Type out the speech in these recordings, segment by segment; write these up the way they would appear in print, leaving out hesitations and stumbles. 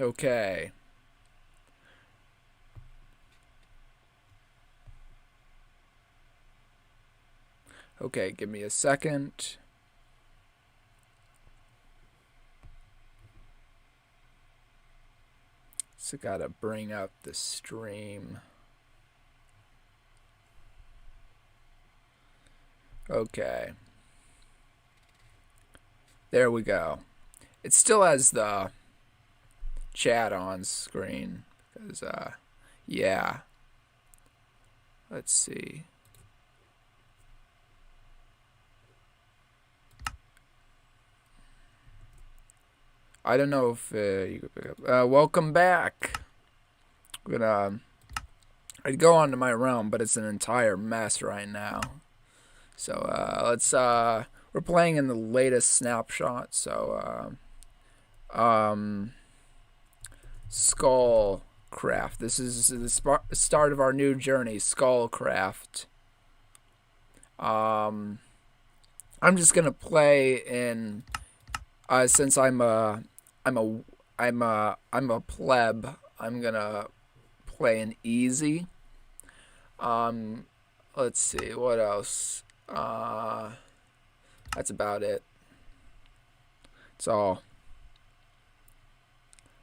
Okay. Okay, give me a second. So gotta bring up the stream. Okay. There we go. It still has the chat on screen. Because, yeah. Let's see. I don't know if you could pick up. Welcome back. I'd go on to my realm, but it's an entire mess right now. So we're playing in the latest snapshot. So Skullcraft. This is the start of our new journey, Skullcraft. I'm just gonna play in. Since I'm a pleb, I'm gonna play in easy. Let's see what else. That's about it. That's all.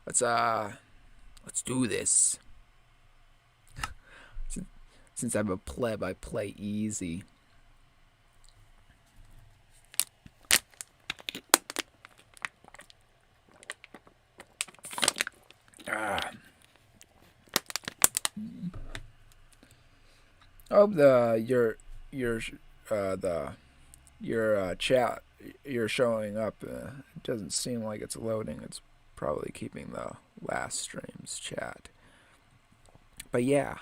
Let's do this. Since I'm a pleb, I play easy. Oh, your chat you're showing up. It doesn't seem like it's loading. It's probably keeping the last stream's chat. But yeah.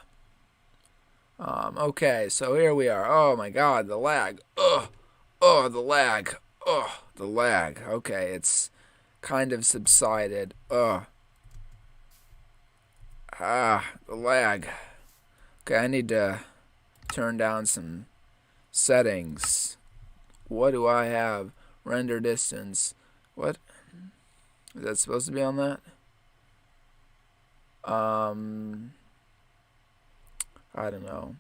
Okay, so here we are. Oh my God, the lag. Ugh. Oh, the lag. Ugh, the lag. Okay, it's kind of subsided. Ugh. The lag. Okay, I need to turn down some settings. What do I have? Render distance. What? Is that supposed to be on that? I don't know.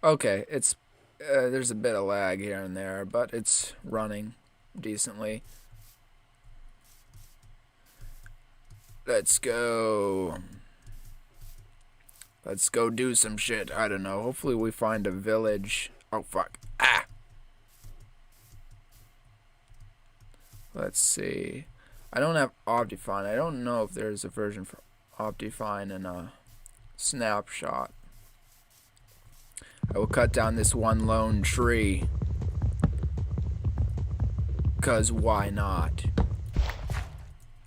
Okay, it's there's a bit of lag here and there, but it's running decently. Let's go. Let's go do some shit. I don't know. Hopefully we find a village. Oh, fuck. Ah! Let's see. I don't have Optifine. I don't know if there's a version for Optifine in a snapshot. I will cut down this one lone tree. 'Cause why not?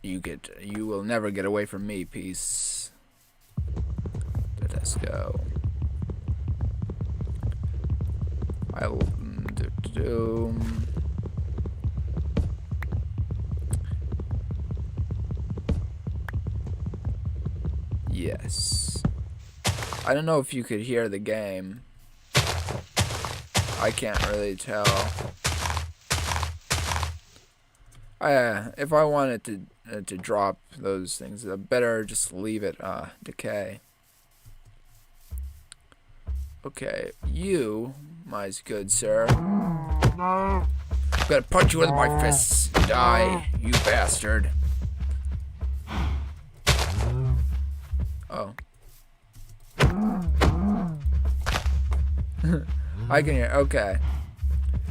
You will never get away from me, peace. Let us go. I will do. Yes. I don't know if you could hear the game. I can't really tell. If I wanted to drop those things, I better just leave it decay. Okay, you, my good sir. I'm gonna punch you with my fists. Die, you bastard. Oh. I can hear. Okay.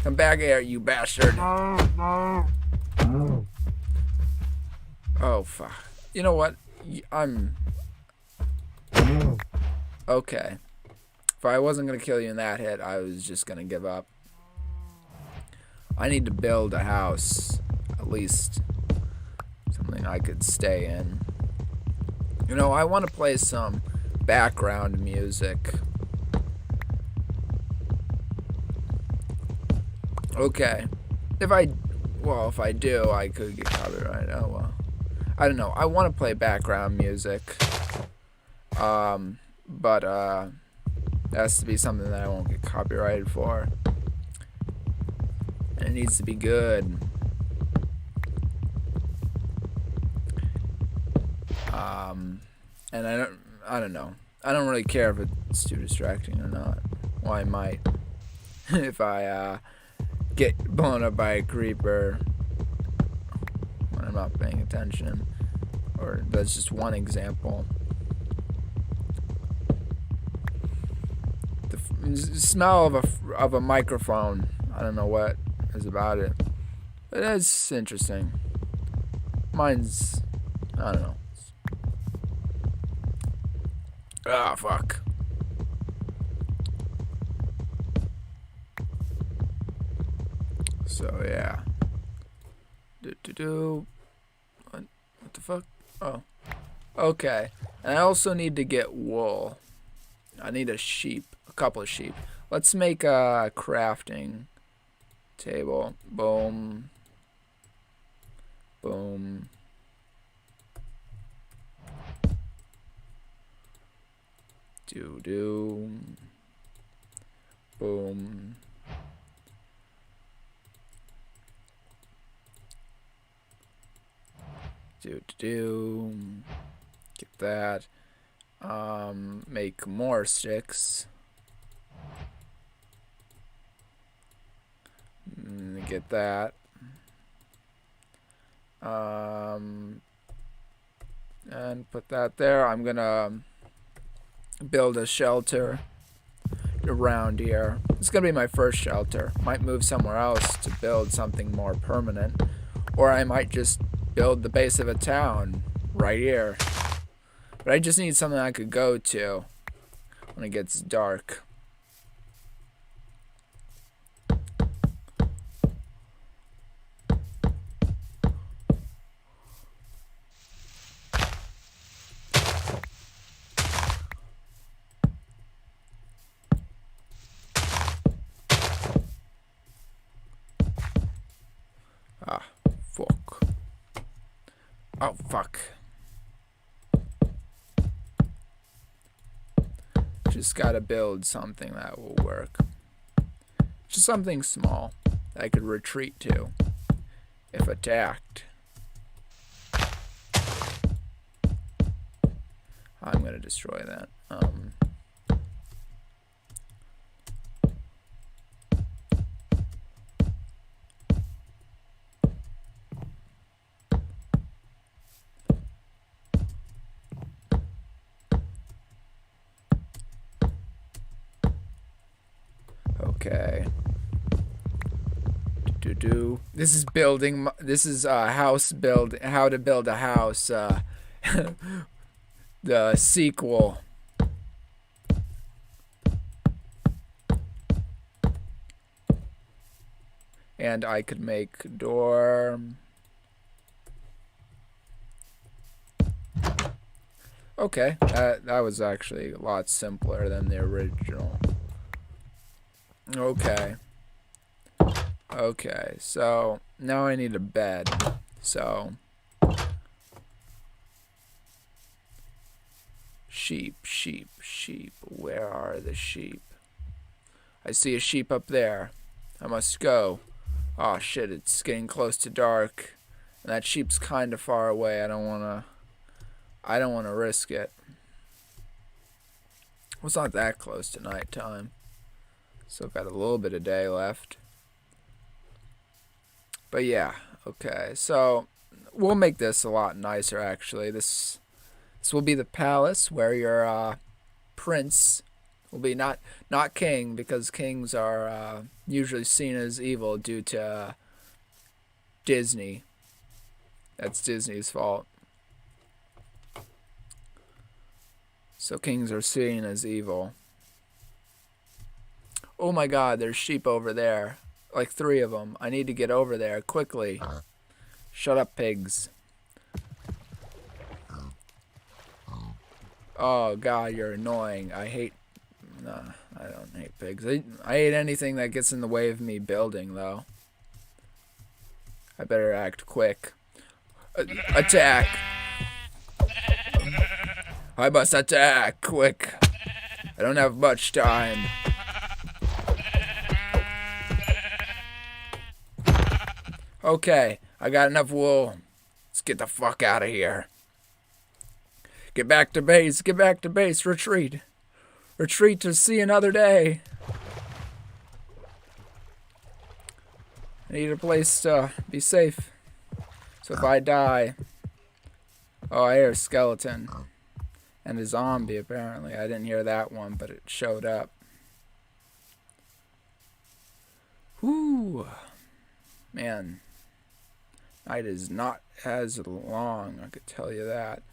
Come back here, you bastard. Oh, fuck. You know what? I'm... Okay. If I wasn't going to kill you in that hit, I was just going to give up. I need to build a house. At least something I could stay in. You know, I want to play some background music. Okay. If I do, I could get copyright. Oh, well. I don't know. I want to play background music. But, it has to be something that I won't get copyrighted for. And it needs to be good. And I don't know. I don't really care if it's too distracting or not. Well, I might if I get blown up by a creeper when I'm not paying attention. Or that's just one example. The smell of a microphone. I don't know what is about it, but it's interesting. Mine's, I don't know. Ah, fuck. So yeah. What the fuck? Oh. Okay. And I also need to get wool. I need a sheep. A couple of sheep. Let's make a crafting table. Boom. Boom. Do. Boom. Do. Get that. Make more sticks. Get that. And put that there. I'm gonna build a shelter around here. It's gonna be my first shelter. Might move somewhere else to build something more permanent, or I might just build the base of a town right here. But I just need something I could go to when it gets dark. Ah, fuck. Oh, fuck. Just gotta build something that will work. Just something small that I could retreat to if attacked. I'm gonna destroy that. Okay. This is building. This is house build. How to build a house. The sequel. And I could make door. Okay, that was actually a lot simpler than the original. Okay, so now I need a bed. So sheep. Where are the sheep? I see a sheep up there. I must go. Oh shit, it's getting close to dark. And that sheep's kind of far away. I don't want to risk it. Well, it's not that close to nighttime. Still got a little bit of day left. But yeah, okay. So we'll make this a lot nicer actually. This will be the palace where your prince will be not king, because kings are usually seen as evil due to Disney. That's Disney's fault. So kings are seen as evil. Oh my god, there's sheep over there. Like 3 of them. I need to get over there quickly. Shut up, pigs. Oh god, you're annoying. I don't hate pigs. I hate anything that gets in the way of me building, though. I better act quick. Attack! I must attack! Quick! I don't have much time. Okay, I got enough wool. Let's get the fuck out of here. Get back to base. Get back to base. Retreat. Retreat to see another day. I need a place to be safe. So if I die... Oh, I hear a skeleton. And a zombie, apparently. I didn't hear that one, but it showed up. Whew. Man. Night is not as long, I could tell you that.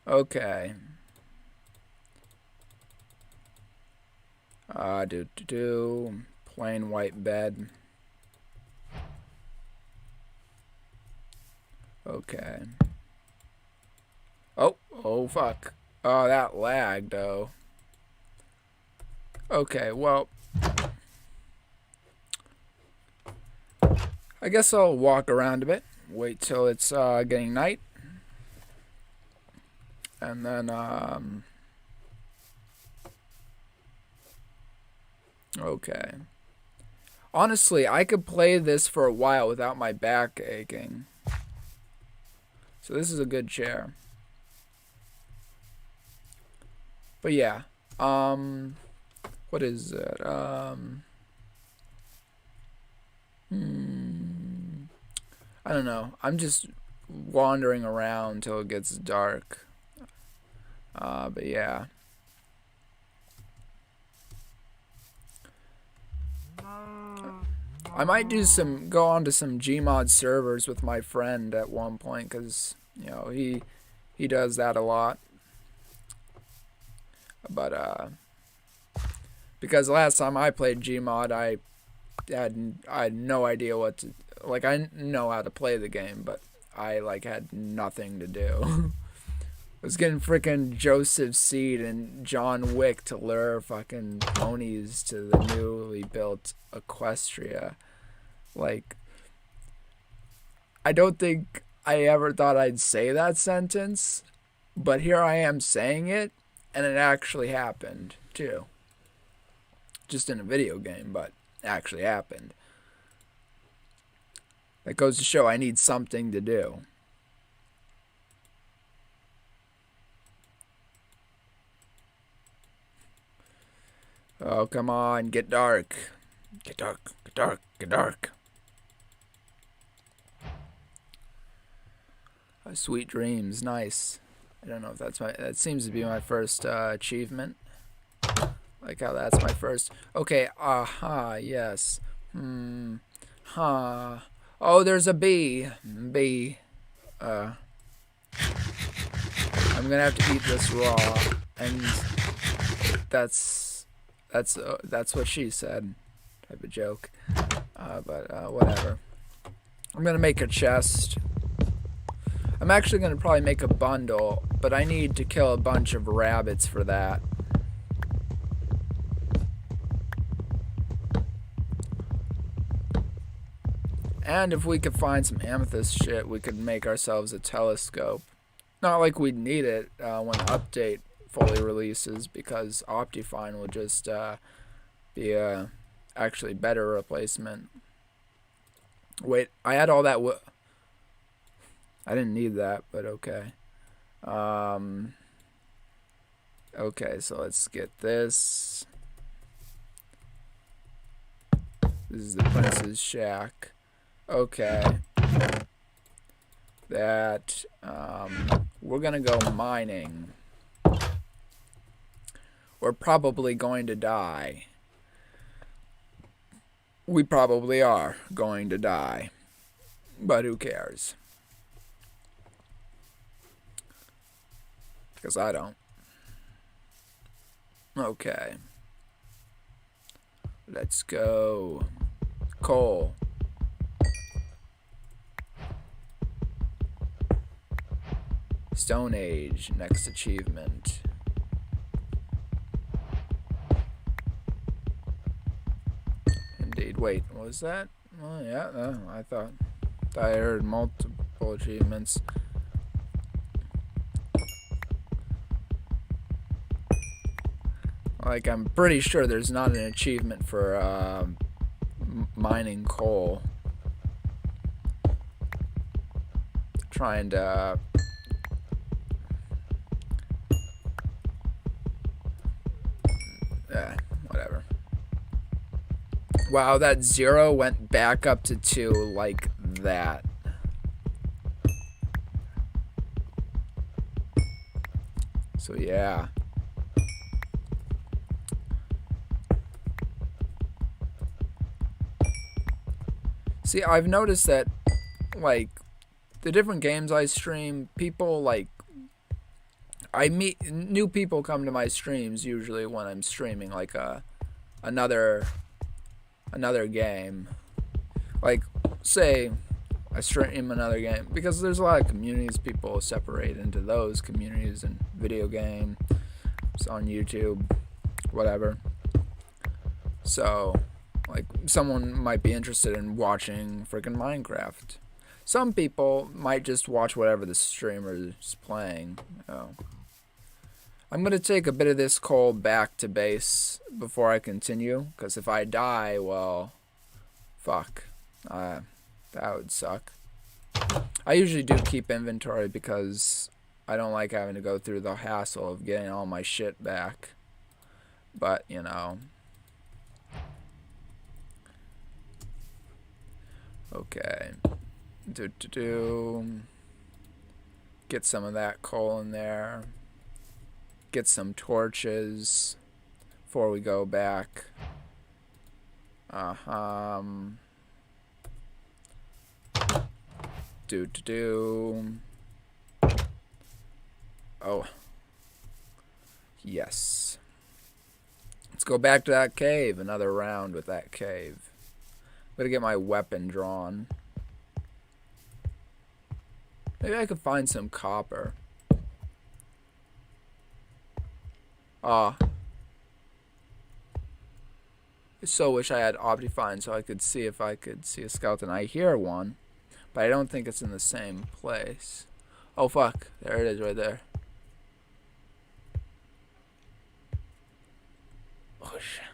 Okay. Plain white bed. Okay. Oh fuck. Oh, that lagged, though. Okay, well... I guess I'll walk around a bit. Wait till it's getting night. And then, okay. Honestly, I could play this for a while without my back aching. So this is a good chair. But yeah. What is it? I don't know. I'm just wandering around until it gets dark. But yeah. I might go on to some Gmod servers with my friend at one point, because, you know, he does that a lot. But, because last time I played Gmod, I had no idea what to, like, I know how to play the game, but I, like, had nothing to do. I was getting freaking Joseph Seed and John Wick to lure fucking ponies to the newly built Equestria. Like, I don't think I ever thought I'd say that sentence, but here I am saying it, and it actually happened, too. Just in a video game, but actually happened. That goes to show I need something to do. Oh, come on, get dark. Get dark, get dark, get dark. Sweet dreams, nice. I don't know if that seems to be my first achievement. Like how that's my first. Okay, yes. Oh, there's a bee. Bee. I'm gonna have to eat this raw, and that's what she said. Type of joke. But whatever. I'm gonna make a chest. I'm actually gonna probably make a bundle, but I need to kill a bunch of rabbits for that. And if we could find some amethyst shit, we could make ourselves a telescope. Not like we'd need it when update fully releases, because Optifine will just be a actually better replacement. Wait, I had all that I didn't need that, but okay. Okay, so let's get this. This is the Prince's Shack. Okay. That, we're gonna go mining. We're probably going to die. We probably are going to die. But who cares? Because I don't. Okay. Let's go. Coal. Stone Age, next achievement. Indeed. Wait, what was that? Oh, yeah, I thought I heard multiple achievements. Like, I'm pretty sure there's not an achievement for mining coal. trying to whatever. Wow, that 0 went back up to 2 like that. So yeah. See, I've noticed that, like, the different games I stream, people, like, I meet new people come to my streams usually when I'm streaming, like, another game. Like, say I stream another game, because there's a lot of communities, people separate into those communities, and video game, it's on YouTube, whatever. So, like, someone might be interested in watching freaking Minecraft. Some people might just watch whatever the streamer is playing. I'm going to take a bit of this coal back to base before I continue, because if I die, well, fuck. That would suck. I usually do keep inventory because I don't like having to go through the hassle of getting all my shit back. But, you know. Okay. Get some of that coal in there. Get some torches before we go back. Oh. Yes. Let's go back to that cave. Another round with that cave. I'm gonna get my weapon drawn. Maybe I could find some copper. I so wish I had Optifine so I could see if I could see a skeleton. I hear one, but I don't think it's in the same place. Oh fuck, there it is right there. Oh shit.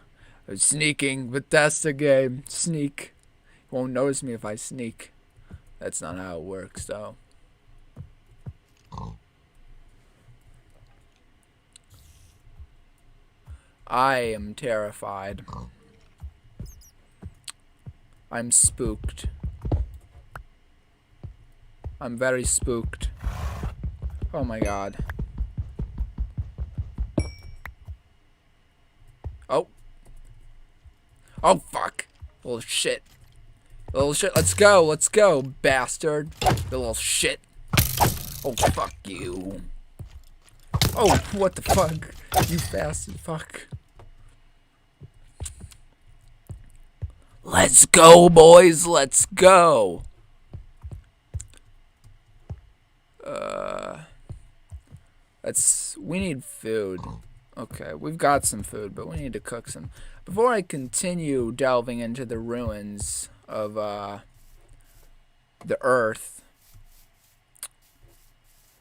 I'm sneaking, but that's the game. Sneak. You won't notice me if I sneak. That's not how it works though. I am terrified. I'm spooked. I'm very spooked. Oh my god. Oh. Oh fuck. Little shit. Little shit. Let's go, bastard. The little shit. Oh fuck you. Oh, what the fuck? You bastard fuck. Let's go, boys. Let's go. We need food. Okay, we've got some food, but we need to cook some. Before I continue delving into the ruins of the earth,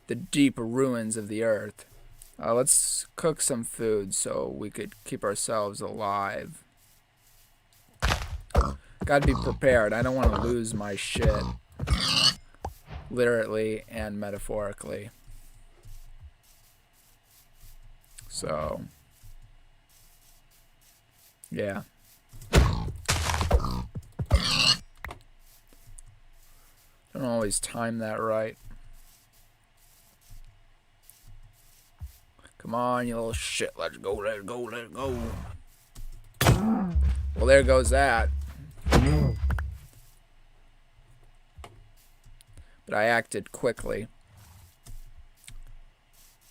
the deep ruins of the earth, let's cook some food so we could keep ourselves alive. Gotta be prepared. I don't want to lose my shit. Literally and metaphorically. So, yeah. Don't always time that right. Come on, you little shit. Let's go, let's go, let's go. Well, there goes that. But I acted quickly.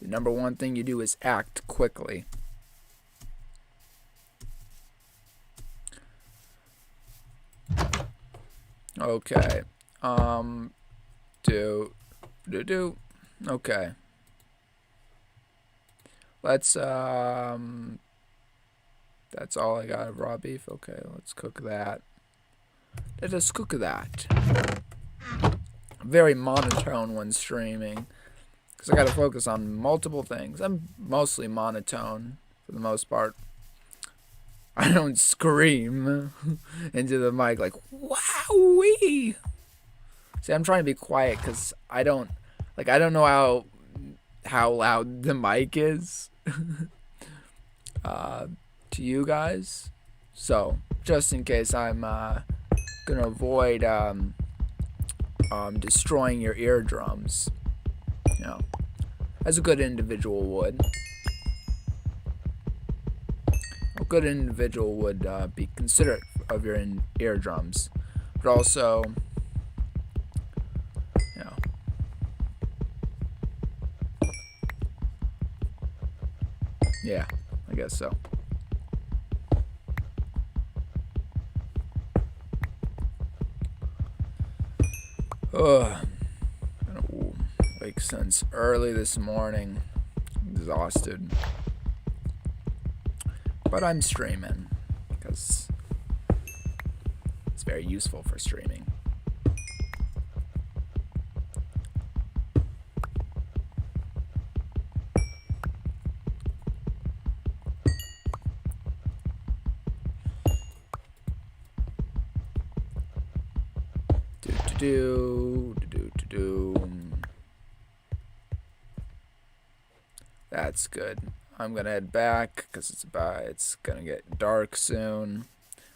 The number one thing you do is act quickly. Okay. Okay. Let's, that's all I got of raw beef. Okay, let's cook that. Let us cook that. Very monotone when streaming. Because I gotta focus on multiple things. I'm mostly monotone for the most part. I don't scream into the mic like, wowee! See, I'm trying to be quiet because I don't know how loud the mic is to you guys. So just in case, I'm gonna avoid destroying your eardrums, you know, as a good individual would. A good individual would be considerate of your eardrums, but also, you know, yeah, I guess so. Ugh. Like since early this morning, exhausted. But I'm streaming because it's very useful for streaming. That's good. I'm gonna head back because it's gonna get dark soon.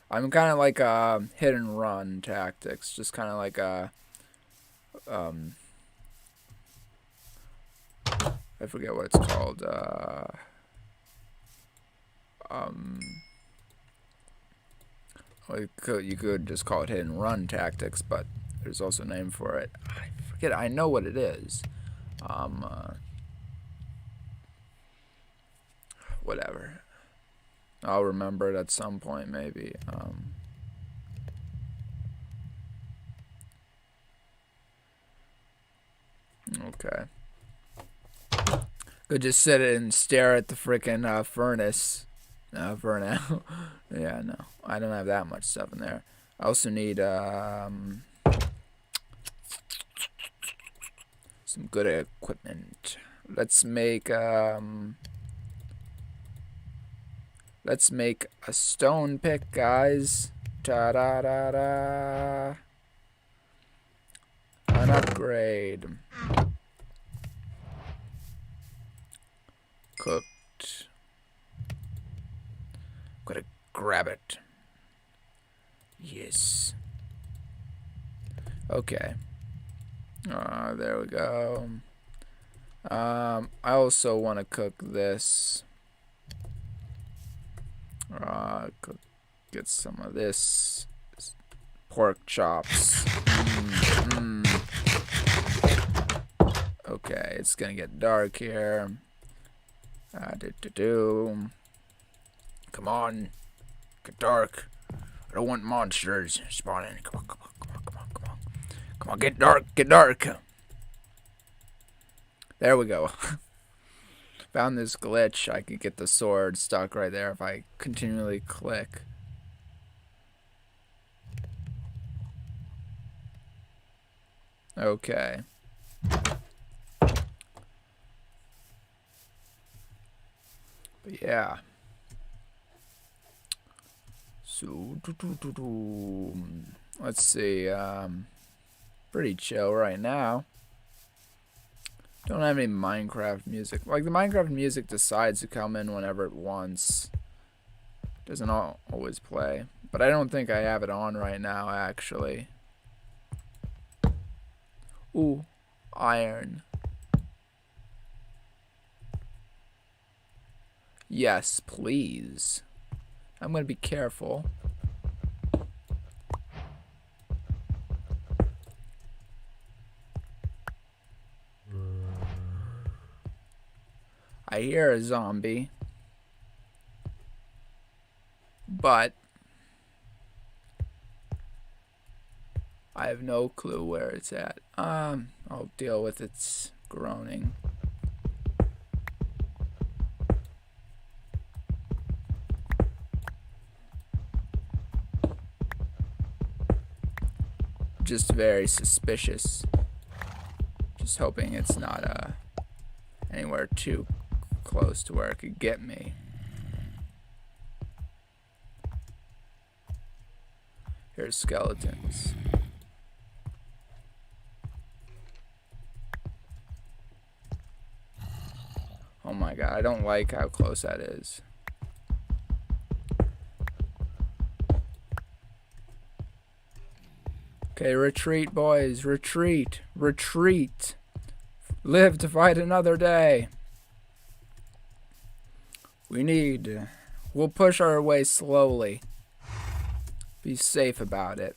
I'm kind of like hit and run tactics, just kind of like I forget what it's called. Well, you could just call it hit and run tactics, but there's also a name for it. I forget. I know what it is. Whatever. I'll remember it at some point, maybe. Okay. Could just sit and stare at the freaking furnace for now. Yeah, no. I don't have that much stuff in there. I also need some good equipment. Let's make a stone pick, guys. Ta-da-da-da. An upgrade. Cooked. Gotta grab it. Yes. Okay. There we go. I also want to cook this. Get some of this pork chops. Okay, it's gonna get dark here. Come on, get dark. I don't want monsters spawning. Come on, get dark, get dark. There we go. Found this glitch. I could get the sword stuck right there if I continually click. Okay. But yeah. So, let's see. Pretty chill right now. Don't have any Minecraft music. Like, the Minecraft music decides to come in whenever it wants. Doesn't always play. But I don't think I have it on right now, actually. Ooh, iron. Yes, please. I'm gonna be careful. I hear a zombie, but I have no clue where it's at. I'll deal with its groaning. Just very suspicious. Just hoping it's not anywhere too close to where it could get me. Here's skeletons. god, I don't like how close that is. Okay, retreat, boys. Retreat. Retreat. Live to fight another day. We'll push our way slowly. Be safe about it.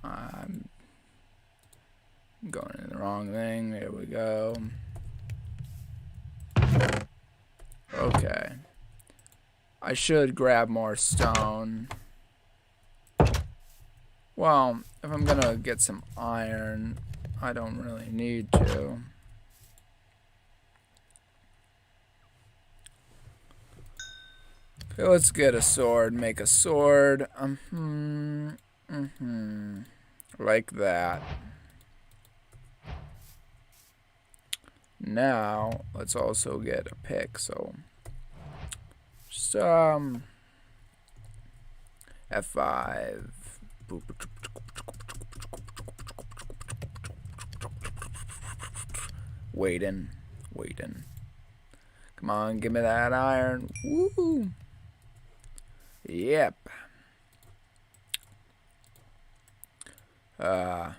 I'm going in the wrong thing. There we go. Okay. I should grab more stone. Well, if I'm gonna get some iron, I don't really need to. Okay, let's get a sword. Make a sword. Like that. Now, let's also get a pick. So, just F5. Waiting. Come on, give me that iron. Woo! Yep. I'm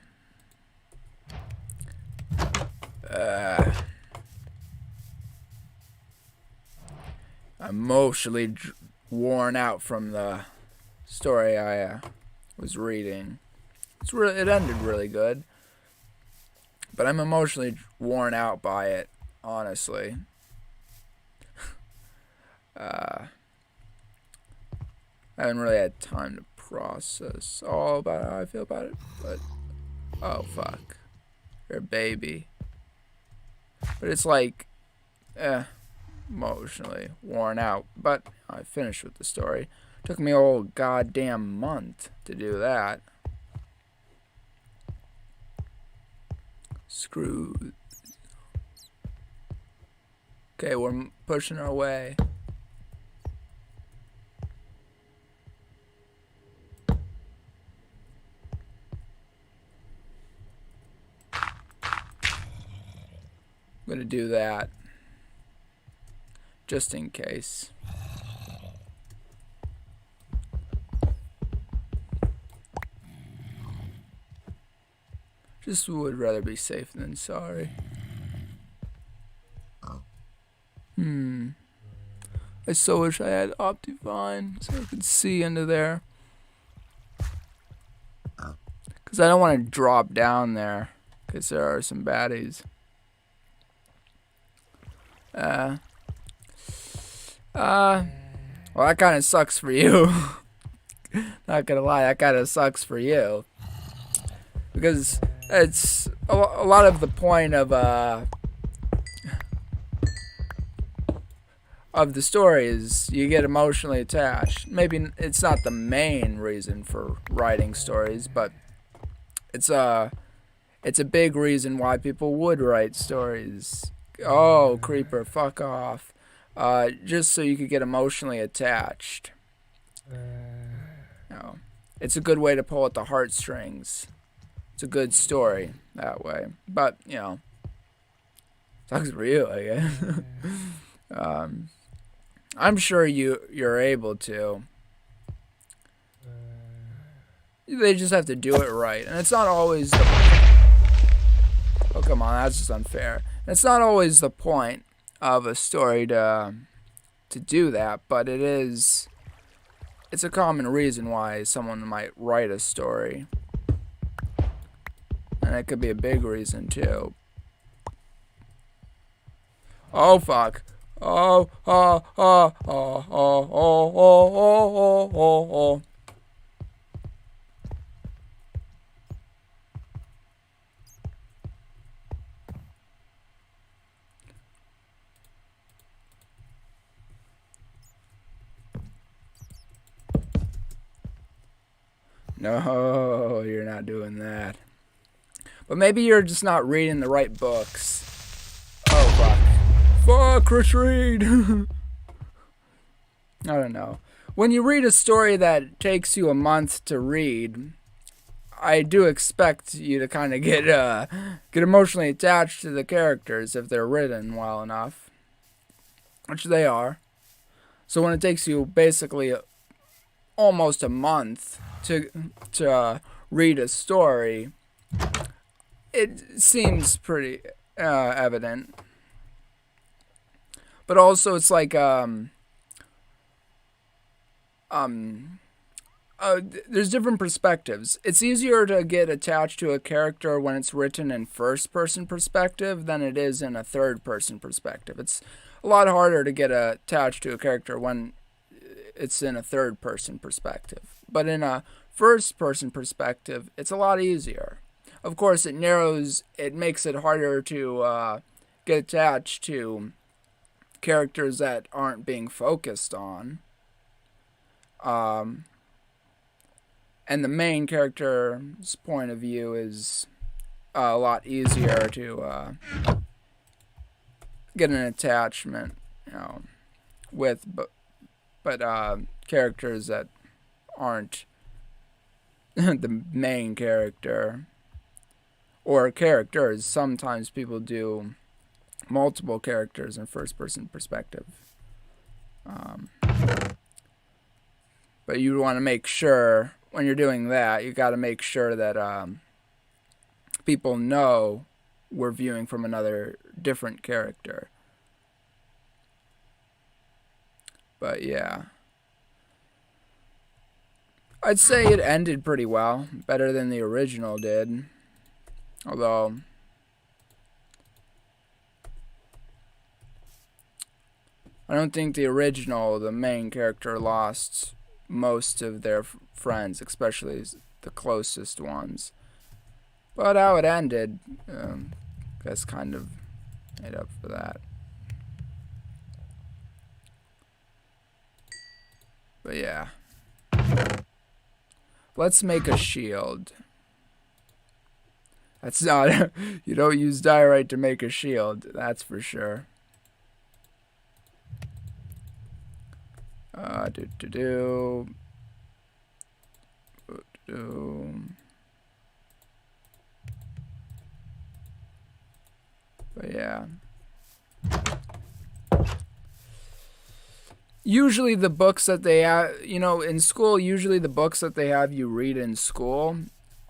emotionally worn out from the story I was reading. It ended really good, but I'm emotionally worn out by it, honestly. I haven't really had time to process all about how I feel about it, but oh fuck, you're a baby. But it's like, emotionally worn out. But I finished with the story. Took me a whole goddamn month to do that. Screw. Okay, we're pushing our way. I'm gonna do that just in case. Just would rather be safe than sorry. I so wish I had Optifine so I could see into there. Because I don't want to drop down there. Because there are some baddies. Well, that kind of sucks for you. Not gonna lie, that kind of sucks for you. Because it's a lot of the point of the story is you get emotionally attached. Maybe it's not the main reason for writing stories, but it's a big reason why people would write stories. Oh, creeper, fuck off. Just so you could get emotionally attached. No. It's a good way to pull at the heartstrings. It's a good story that way. But, you know, sucks for you, I guess. I'm sure you're able to. They just have to do it right. And it's not always the... Oh, come on, that's just unfair. It's not always the point of a story to do that, but it's a common reason why someone might write a story. And it could be a big reason too. Oh fuck. Oh. No, you're not doing that. But maybe you're just not reading the right books. Oh, fuck. Fuck, retreat! I don't know. When you read a story that takes you a month to read, I do expect you to kind of get emotionally attached to the characters if they're written well enough, which they are. So when it takes you basically almost a month to read a story, it seems pretty evident. But also, it's like there's different perspectives. It's easier to get attached to a character when it's written in first-person perspective than it is in a third-person perspective. It's a lot harder to get attached to a character when it's in a third-person perspective. But in a first-person perspective, it's a lot easier. Of course, it makes it harder to get attached to characters that aren't being focused on. And the main character's point of view is a lot easier to get an attachment, with, but characters that aren't the main character, or characters. Sometimes people do multiple characters in first-person perspective. But you want to make sure, when you're doing that, you got to make sure that people know we're viewing from another different character. But yeah, I'd say it ended pretty well, better than the original did. Although I don't think the original, the main character, lost most of their friends, especially the closest ones. But how it ended, I guess, kind of made up for that. But yeah. Let's make a shield. That's not... You don't use diorite to make a shield, that's for sure. But yeah. Usually the books that they have, in school, usually the books that they have you read in school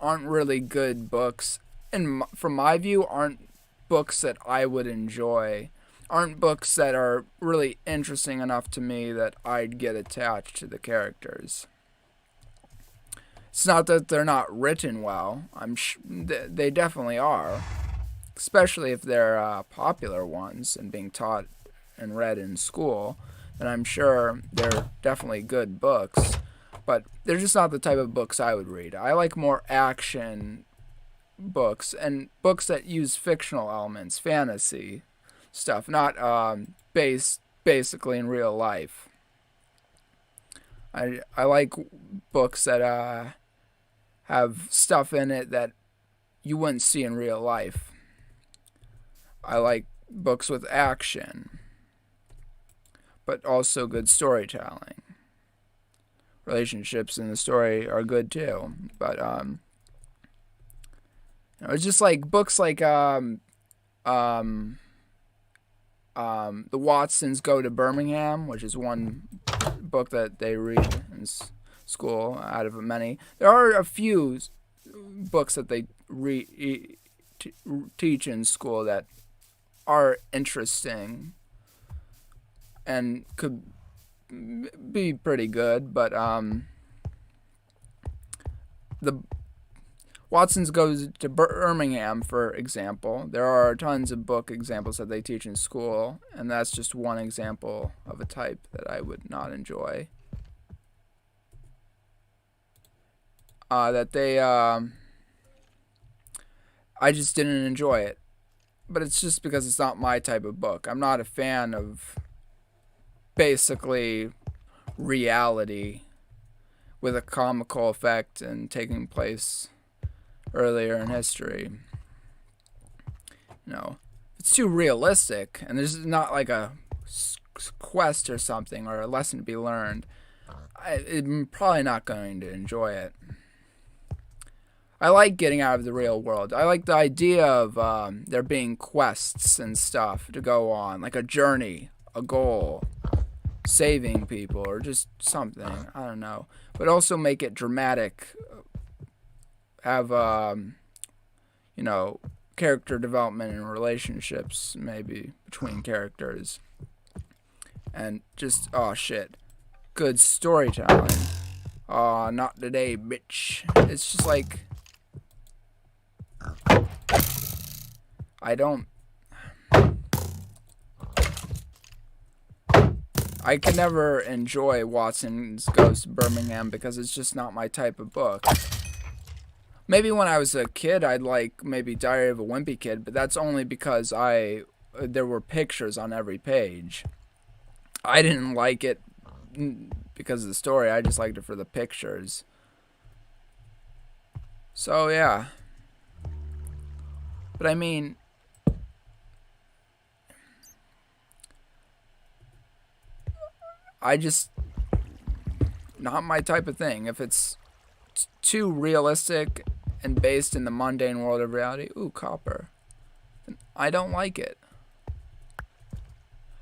aren't really good books. And from my view, aren't books that I would enjoy. Aren't books that are really interesting enough to me that I'd get attached to the characters. It's not that they're not written well. They definitely are. Especially if they're popular ones and being taught and read in school. And I'm sure they're definitely good books, but they're just not the type of books I would read. I like more action books and books that use fictional elements, fantasy stuff, not based basically in real life. I like books that have stuff in it that you wouldn't see in real life. I like books with action, but also good storytelling. Relationships in the story are good too, but it's just like books like the Watsons Go to Birmingham, which is one book that they read in school out of many. There are a few books that they teach in school that are interesting and could be pretty good, but the Watson's Goes to Birmingham, for example. There are tons of book examples that they teach in school, and that's just one example of a type that I would not enjoy. I just didn't enjoy it. But it's just because it's not my type of book. I'm not a fan of basically reality with a comical effect and taking place earlier in history. It's too realistic, and there's not like a quest or something or a lesson to be learned. I'm probably not going to enjoy it. I like getting out of the real world. I like the idea of there being quests and stuff to go on, like a journey, a goal, saving people, or just something. I don't know. But also make it dramatic. Have, you know, character development and relationships, maybe, between characters. And just, oh shit, good storytelling. Oh, not today, bitch. It's just like, I don't. I can never enjoy Watson's Ghost of Birmingham because it's just not my type of book. Maybe when I was a kid, I'd like maybe Diary of a Wimpy Kid, but that's only because there were pictures on every page. I didn't like it because of the story. I just liked it for the pictures. So yeah. But I mean, I just not my type of thing. If it's too realistic and based in the mundane world of reality, ooh, copper, then I don't like it.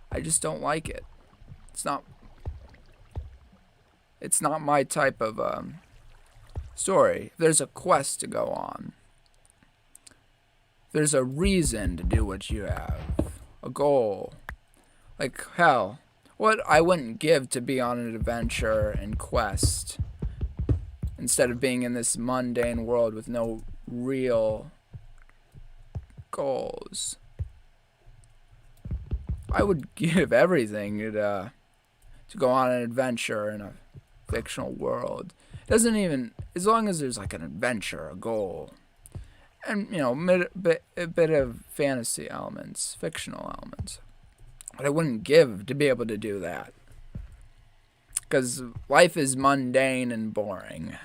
I just don't like it. It's not my type of story. If there's a quest to go on, there's a reason to do what you have, a goal. Like hell, what I wouldn't give to be on an adventure and quest instead of being in this mundane world with no real goals. I would give everything to go on an adventure in a fictional world. It doesn't even, as long as there's like an adventure, a goal, and you know, a bit of fantasy elements, fictional elements. But I wouldn't give to be able to do that, because life is mundane and boring,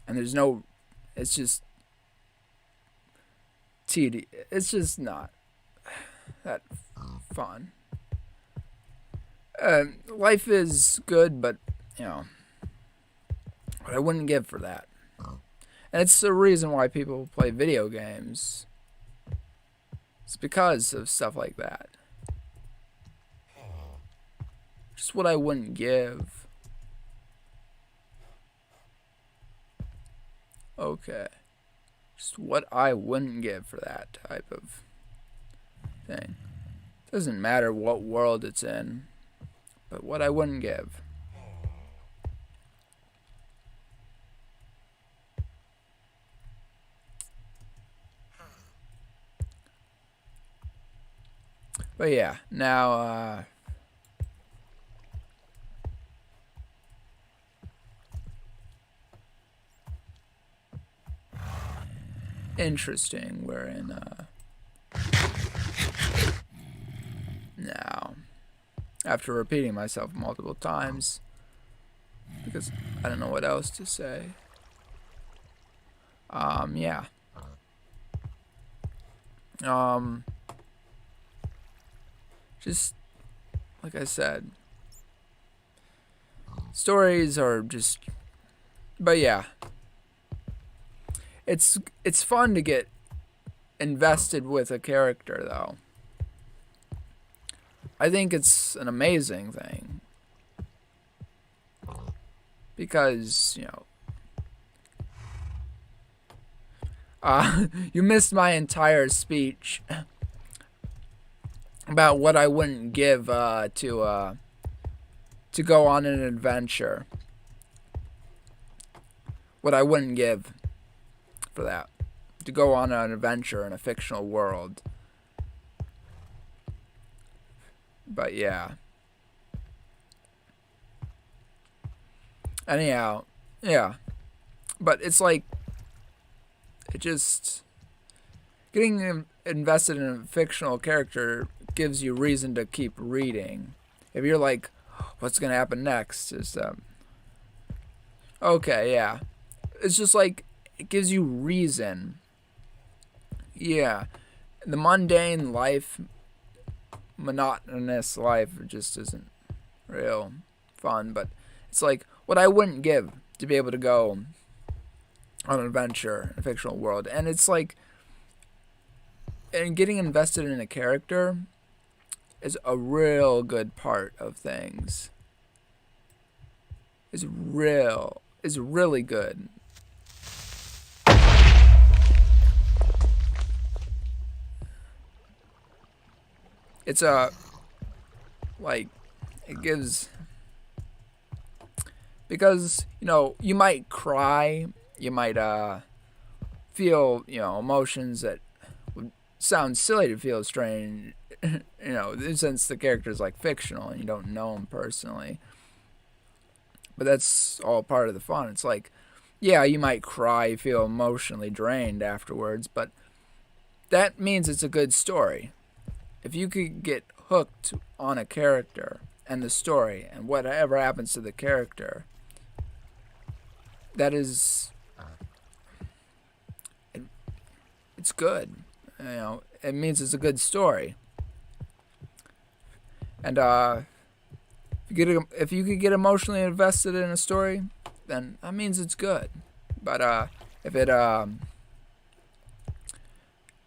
and there's no, it's just tedious. It's just not that fun. Life is good, but you know, what I wouldn't give for that. And it's the reason why people play video games. It's because of stuff like that. Just what I wouldn't give. Okay. Just what I wouldn't give for that type of thing. Doesn't matter what world it's in, but what I wouldn't give. But yeah, now interesting. We're in now, after repeating myself multiple times because I don't know what else to say. Yeah. Just like I said, stories are just, but yeah, it's fun to get invested with a character though. I think it's an amazing thing because, you know, you missed my entire speech about what I wouldn't give to go on an adventure. What I wouldn't give for that, to go on an adventure in a fictional world. But yeah. Anyhow, yeah. But it's like, it just, getting invested in a fictional character gives you reason to keep reading. If you're like, what's gonna happen next? Is okay, yeah. It's just like, it gives you reason. Yeah. The mundane life, monotonous life just isn't real fun, but it's like what I wouldn't give to be able to go on an adventure in a fictional world. And it's like, and getting invested in a character is a real good part of things. Is really good. It's a like it gives, because you might cry, you might feel emotions that would sound silly to feel strange, since the character's like fictional and you don't know them personally. But that's all part of the fun. It's like, yeah, you might cry, feel emotionally drained afterwards, but that means it's a good story. If you could get hooked on a character and the story and whatever happens to the character, that is, it's good. It means it's a good story. And if you could get emotionally invested in a story, then that means it's good. But if it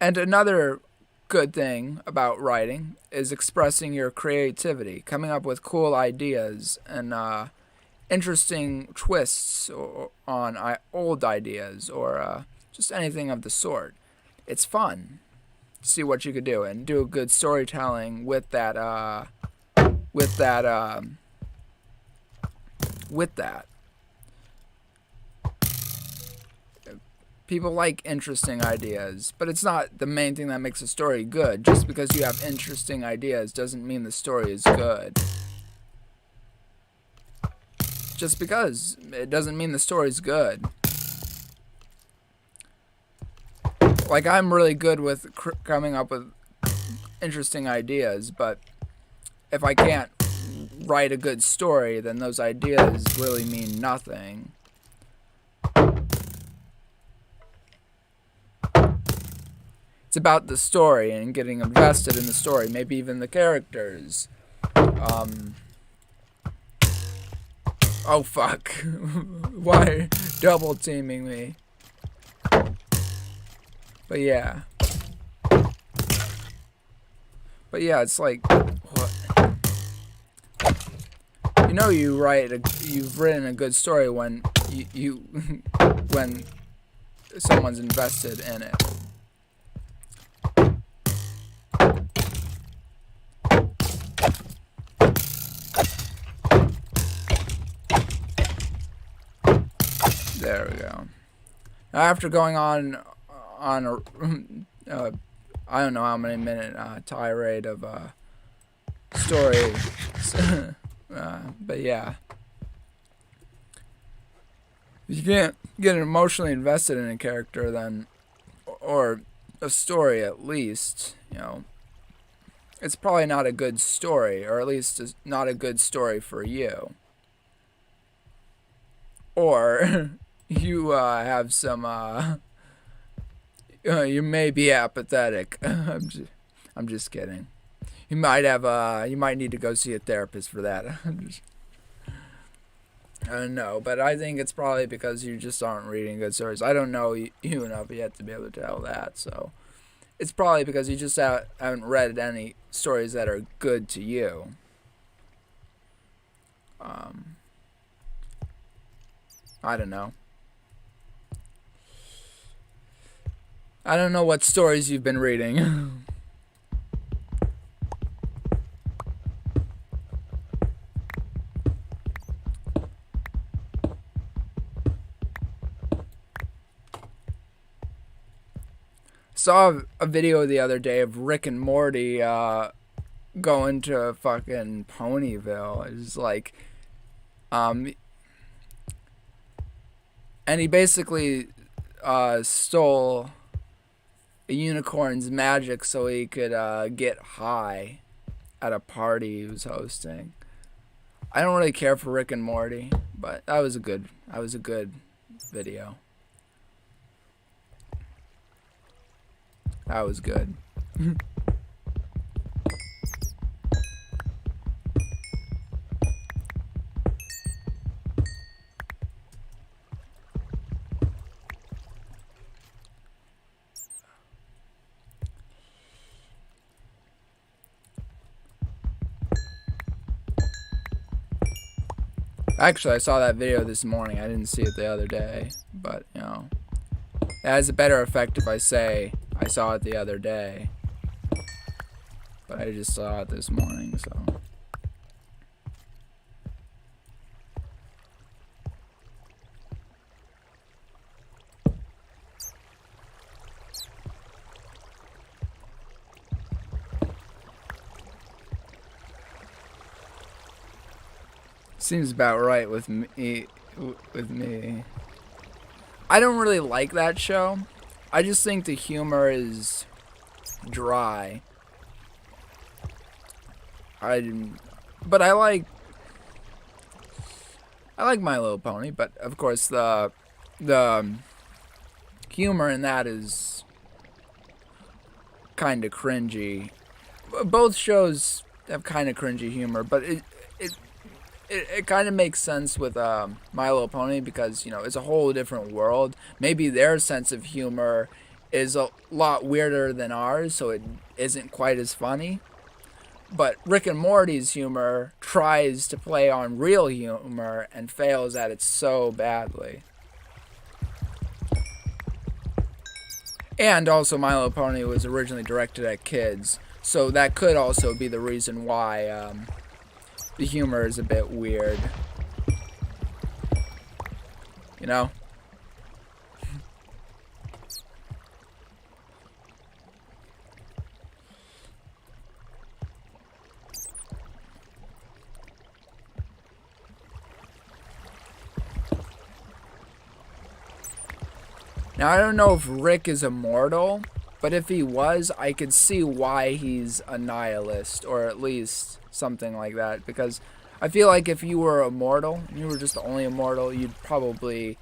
and another good thing about writing is expressing your creativity, coming up with cool ideas and interesting twists on old ideas, or just anything of the sort. It's fun to see what you could do and do good storytelling with that. With that. People like interesting ideas, but it's not the main thing that makes a story good. Just because you have interesting ideas doesn't mean the story is good. Just because it doesn't mean the story's good. Like, I'm really good with coming up with interesting ideas, but if I can't write a good story, then those ideas really mean nothing. It's about the story and getting invested in the story, maybe even the characters. Oh fuck. Why double teaming me? But yeah. It's like, what? You've written a good story when when someone's invested in it. There we go. Now, after going on a I don't know how many minute tirade of story, but yeah, if you can't get emotionally invested in a character, then, or a story at least, it's probably not a good story, or at least it's not a good story for you. Or you have some you may be apathetic. I'm just kidding. You might need to go see a therapist for that. I don't know, but I think it's probably because you just aren't reading good stories. I don't know you enough yet to be able to tell that, so it's probably because you just haven't read any stories that are good to you. I don't know. I don't know what stories you've been reading. Saw a video the other day of Rick and Morty going to fucking Ponyville. It's like, and he basically stole a unicorn's magic so he could get high at a party he was hosting. I don't really care for Rick and Morty, but that was a good video. That was good. Actually, I saw that video this morning. I didn't see it the other day, but you know, it has a better effect if I say I saw it the other day. But I just saw it this morning, so. Seems about right with me. I don't really like that show. I just think the humor is dry. But I like My Little Pony. But of course the humor in that is kind of cringy. Both shows have kind of cringy humor, but it kind of makes sense with My Little Pony because, you know, it's a whole different world. Maybe their sense of humor is a lot weirder than ours, so it isn't quite as funny. But Rick and Morty's humor tries to play on real humor and fails at it so badly. And also, My Little Pony was originally directed at kids, so that could also be the reason why the humor is a bit weird. You know? Now, I don't know if Rick is immortal, but if he was, I could see why he's a nihilist, or at least something like that, because I feel like if you were immortal, and you were just the only immortal, you'd probably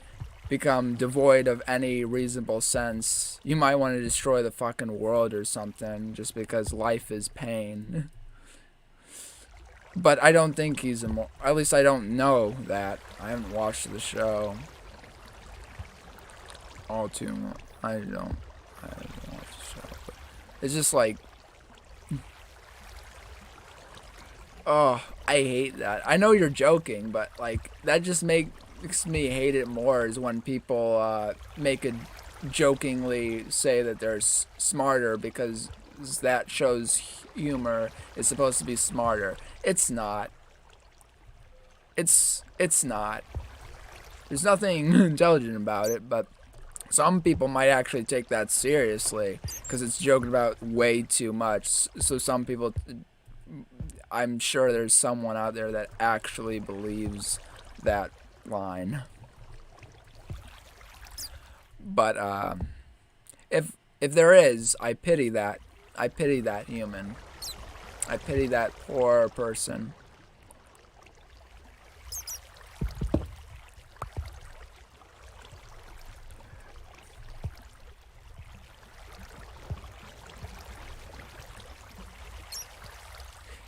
become devoid of any reasonable sense. You might want to destroy the fucking world or something, just because life is pain. But I don't think he's immortal. At least I don't know that. I haven't watched the show. All too much. I don't watch the show. But it's just like, oh, I hate that. I know you're joking, but like that just makes me hate it more. Is when people make it jokingly say that they're smarter because that show's humor is supposed to be smarter. It's not. It's not. There's nothing intelligent about it, but some people might actually take that seriously because it's joking about way too much. So some people, I'm sure there's someone out there that actually believes that line. But if there is, I pity that. I pity that human. I pity that poor person.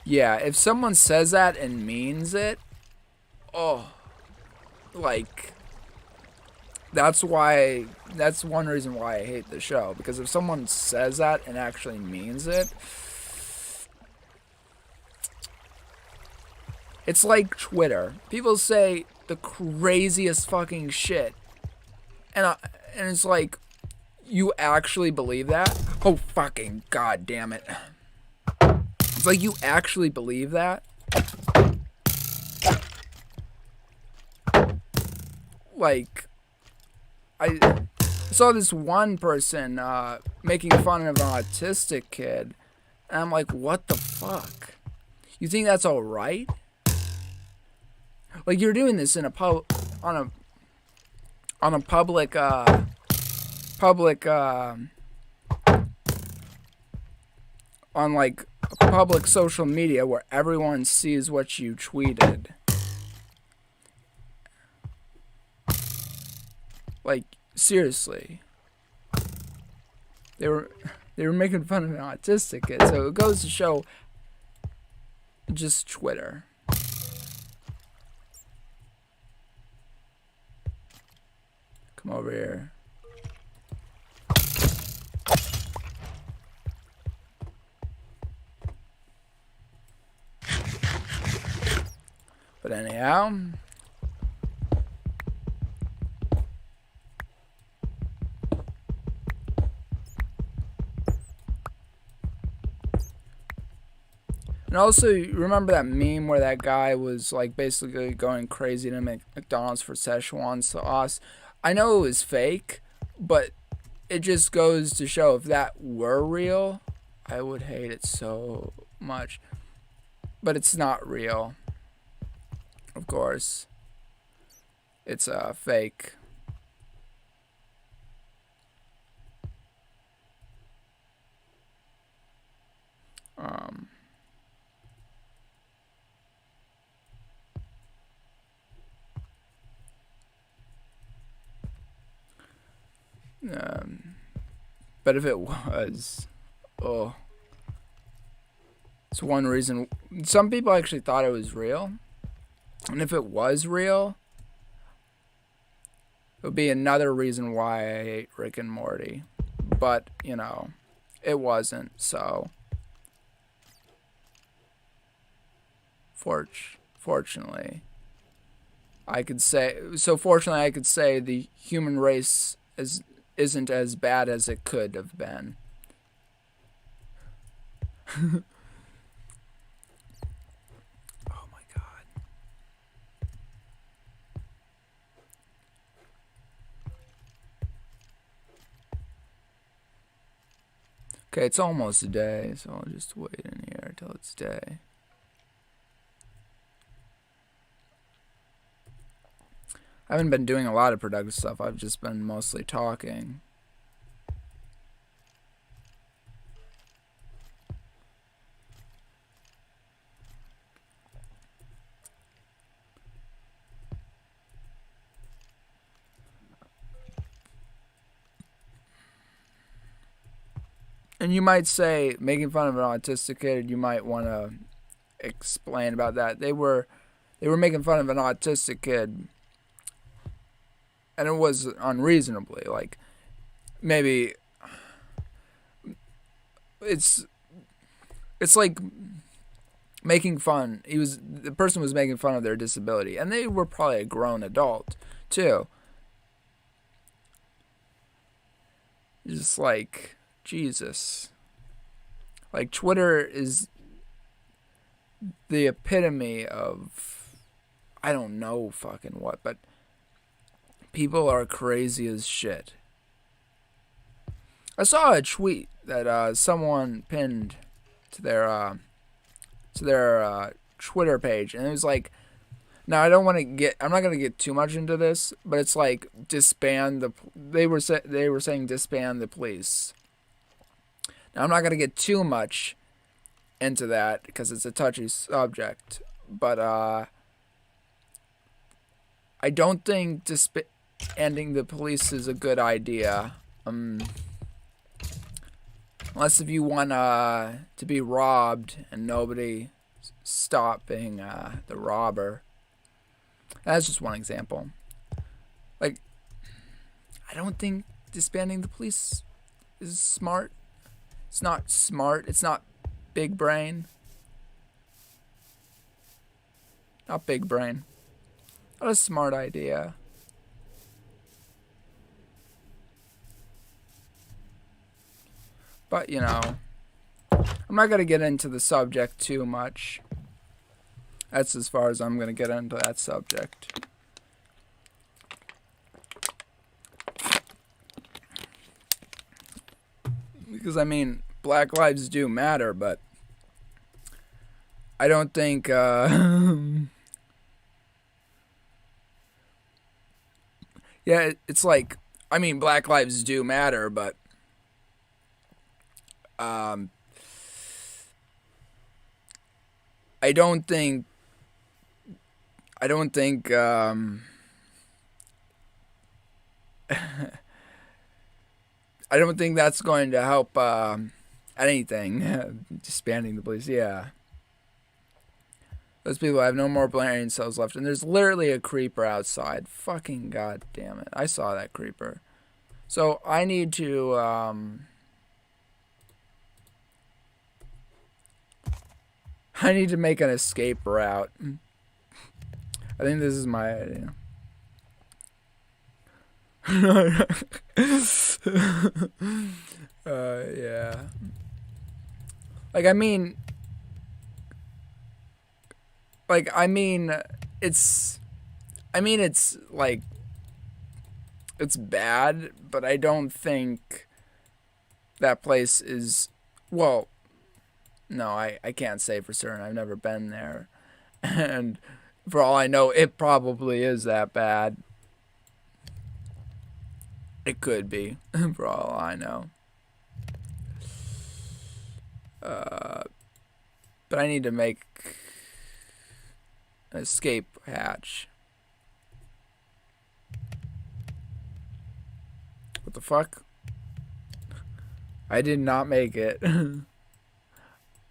Yeah, if someone says that and means it, oh, like, that's one reason why I hate the show. Because if someone says that and actually means it, it's like Twitter. People say the craziest fucking shit. And it's like, you actually believe that? Oh, fucking god damn it. It's like, you actually believe that? Like, I saw this one person making fun of an autistic kid, and I'm like, what the fuck? You think that's alright? Like, you're doing this in a on a public on like public social media where everyone sees what you tweeted. Like, seriously. They were making fun of an autistic kid, so it goes to show just Twitter. Come over here. But anyhow, And also, you remember that meme where that guy was like basically going crazy to make McDonald's for Szechuan sauce? I know it was fake, but it just goes to show if that were real, I would hate it so much. But it's not real, of course. It's fake. Um, um, but if it was, oh, it's one reason. Some people actually thought it was real, and if it was real, it would be another reason why I hate Rick and Morty. But you know, it wasn't. So, fortunately, I could say. So fortunately, I could say the human race isn't as bad as it could have been. Oh my god. Okay, it's almost day, so I'll just wait in here till it's day. I haven't been doing a lot of productive stuff. I've just been mostly talking. And you might say, making fun of an autistic kid, you might want to explain about that. They were making fun of an autistic kid, and it was unreasonably. Like, maybe it's like making fun. The person was making fun of their disability, and they were probably a grown adult too. Just like Jesus. Like, Twitter is the epitome of, I don't know fucking what, but people are crazy as shit. I saw a tweet that someone pinned to their Twitter page, and it was like, now I don't want to get, I'm not gonna get too much into this, but it's like disband the. They were saying disband the police. Now I'm not gonna get too much into that because it's a touchy subject, but I don't think disbanding the police is a good idea. Unless if you want to be robbed and nobody stopping the robber. That's just one example. Like, I don't think disbanding the police is smart. It's not smart. It's not big brain. Not big brain. Not a smart idea. But, you know, I'm not going to get into the subject too much. That's as far as I'm going to get into that subject. Because, I mean, Black lives do matter, but I don't think, yeah, it's like, I mean, Black lives do matter, but I don't think I don't think that's going to help anything. Disbanding the police, yeah. Those people have no more brain cells left, and there's literally a creeper outside. Fucking goddamn it! I saw that creeper. So I need to make an escape route. I think this is my idea. Yeah. Like, I mean, Like, I mean, it's like, it's bad, but I don't think that place is, well, no, I can't say for certain. I've never been there. And for all I know, it probably is that bad. It could be, for all I know. But I need to make an escape hatch. What the fuck? I did not make it.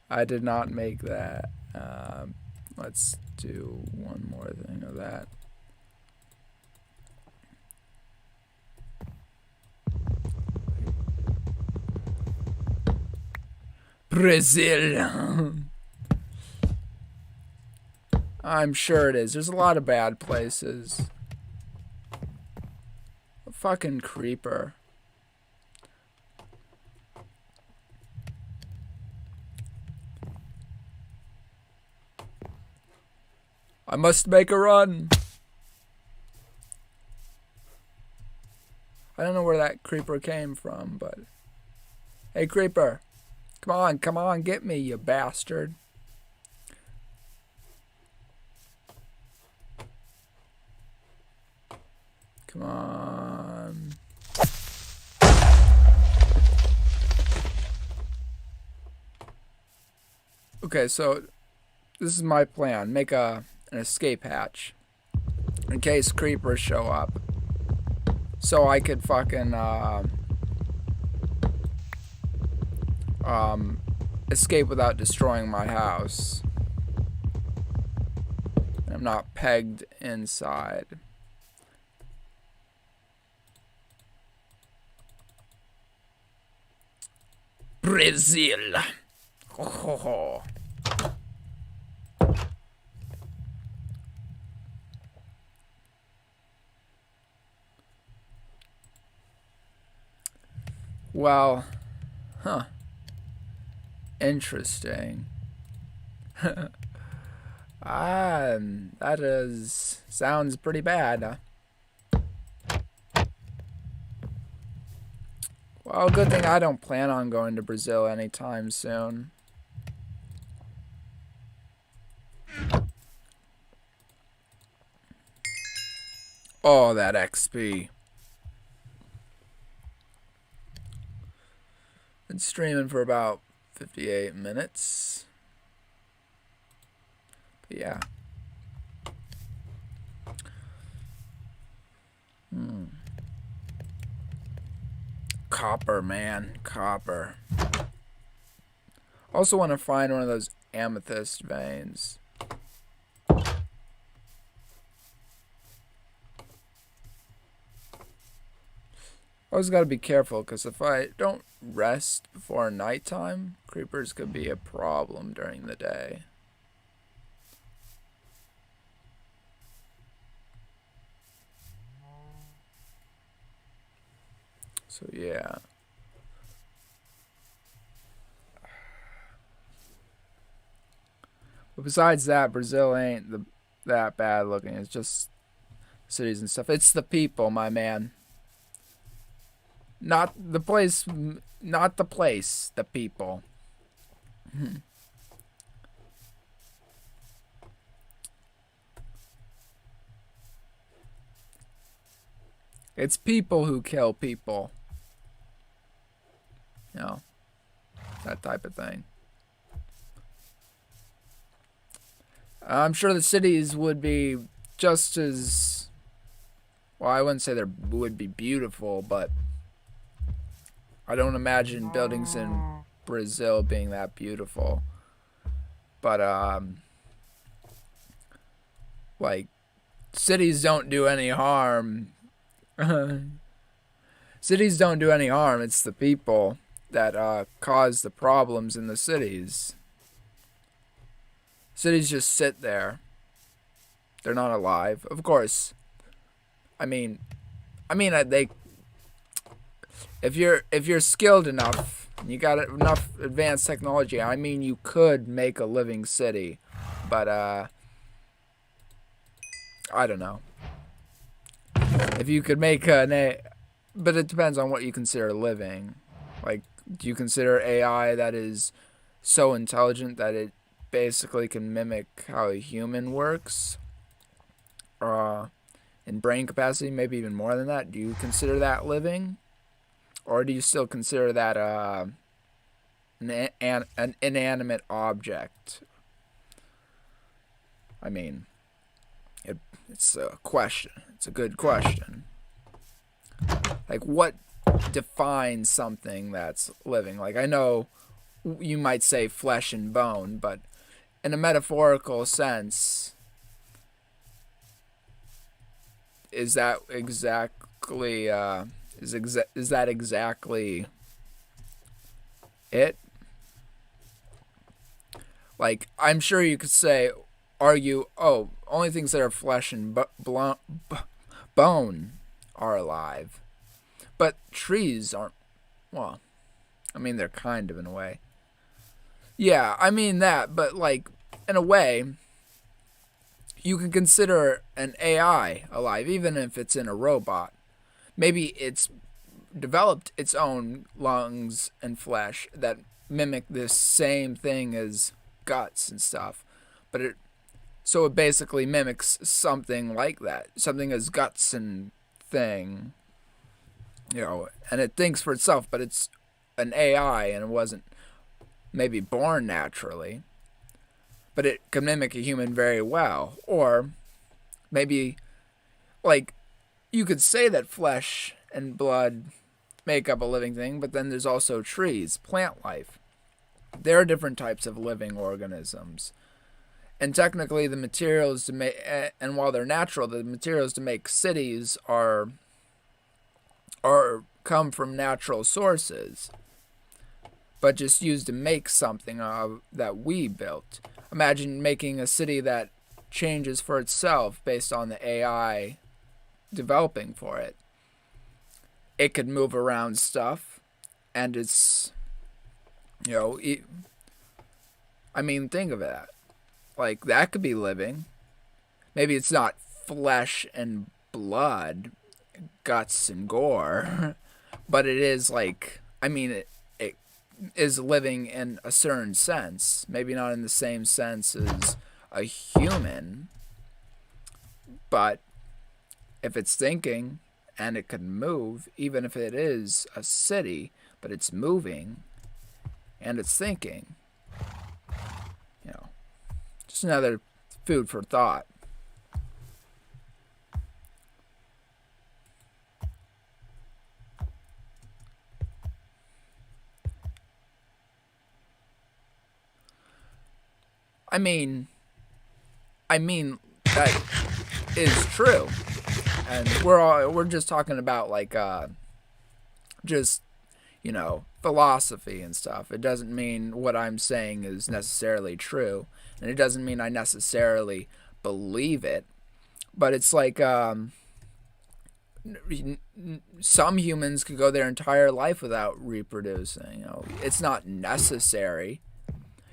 I did not make that. Let's do one more thing of that. Brazil. I'm sure it is. There's a lot of bad places. A fucking creeper. I must make a run. I don't know where that creeper came from, but... Hey, creeper. Come on, get me, you bastard. Come on. Okay, so this is my plan. Make an escape hatch in case creepers show up. So I could fucking escape without destroying my house. I'm not pegged inside. Brazil. Oh. Well, huh. Interesting. Sounds pretty bad. Well, good thing I don't plan on going to Brazil anytime soon. Oh, that XP. Been streaming for about 58 minutes. But yeah. Copper, man. Copper. Also want to find one of those amethyst veins. Always got to be careful, because if I don't rest before nighttime, creepers could be a problem during the day. So yeah. But besides that, Brazil ain't that bad looking. It's just cities and stuff. It's the people, my man. Not the place, the people. It's people who kill people. You know, that type of thing. I'm sure the cities would be just as... Well, I wouldn't say they would be beautiful, but... I don't imagine buildings in Brazil being that beautiful. But, like, cities don't do any harm. Cities don't do any harm. It's the people that cause the problems in the cities. Cities just sit there. They're not alive. Of course. I mean, they... If you're skilled enough, you got enough advanced technology, I mean, you could make a living city. But, I don't know. If you could make an A, but it depends on what you consider living. Like, do you consider AI that is so intelligent that it basically can mimic how a human works? Uh, in brain capacity, maybe even more than that. Do you consider that living? Or do you still consider that an inanimate object? I mean, it's a question. It's a good question. Like, what defines something that's living? Like, I know you might say flesh and bone, but in a metaphorical sense, is that exactly is that exactly it? Like, I'm sure you could say, argue, oh, only things that are flesh and bone are alive, but trees aren't. Well, I mean, they're kind of in a way. Yeah, I mean that, but like, in a way, you can consider an AI alive, even if it's in a robot. Maybe it's developed its own lungs and flesh that mimic this same thing as guts and stuff, but it basically mimics something like that, something as guts and thing, and it thinks for itself, but it's an AI and it wasn't maybe born naturally, but it can mimic a human very well. Or maybe, like, you could say that flesh and blood make up a living thing, but then there's also trees, plant life. There are different types of living organisms. And technically, the materials to make, and while they're natural, the materials to make cities are come from natural sources, but just used to make something that we built. Imagine making a city that changes for itself based on the AI developing for it. It could move around stuff, and it's, I mean, think of that. Like, that could be living. Maybe it's not flesh and blood, guts and gore, but it is like, I mean, it is living in a certain sense. Maybe not in the same sense as a human, but if it's thinking and it can move, even if it is a city, but it's moving and it's thinking, just another food for thought. I mean, that is true, and we're just talking about like just philosophy and stuff. It doesn't mean what I'm saying is necessarily true, and it doesn't mean I necessarily believe it. But it's like some humans could go their entire life without reproducing. It's not necessary.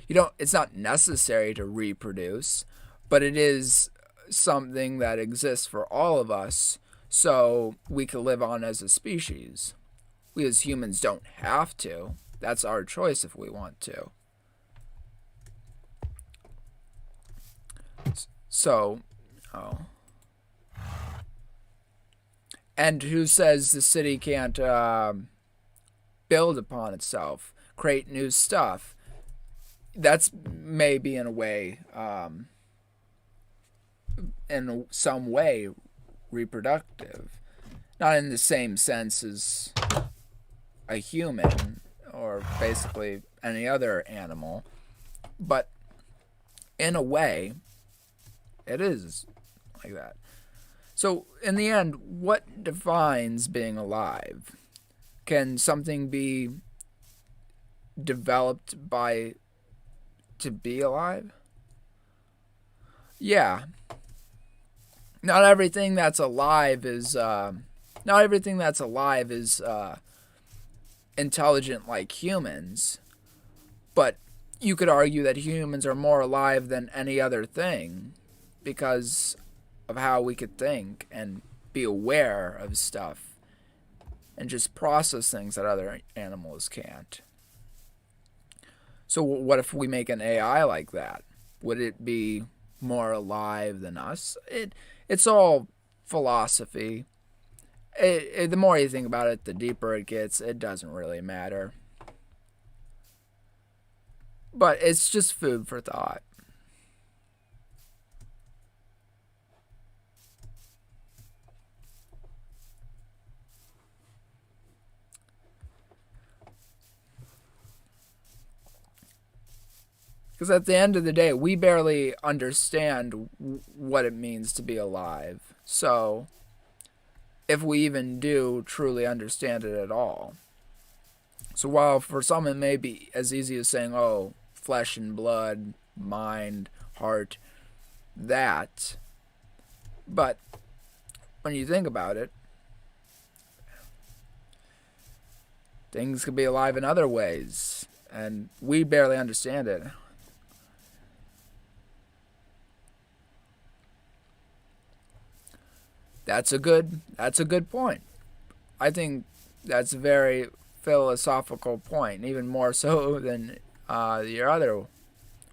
It's not necessary to reproduce, but it is something that exists for all of us, so we can live on as a species. We as humans don't have to. That's our choice if we want to. So, and who says the city can't build upon itself, create new stuff? That's maybe in a way, in some way, reproductive. Not in the same sense as a human or basically any other animal, but in a way, it is like that. So, in the end, what defines being alive? Can something be developed to be alive? Yeah. Not everything that's alive is intelligent like humans, but you could argue that humans are more alive than any other thing, because of how we could think and be aware of stuff and just process things that other animals can't. So what if we make an AI like that? Would it be more alive than us? It's all philosophy. The more you think about it, the deeper it gets. It doesn't really matter. But it's just food for thought. Because at the end of the day, we barely understand what it means to be alive. So, if we even do truly understand it at all. So, while for some it may be as easy as saying, oh, flesh and blood, mind, heart, that. But when you think about it, things could be alive in other ways. And we barely understand it. That's a good point. I think that's a very philosophical point, even more so than your other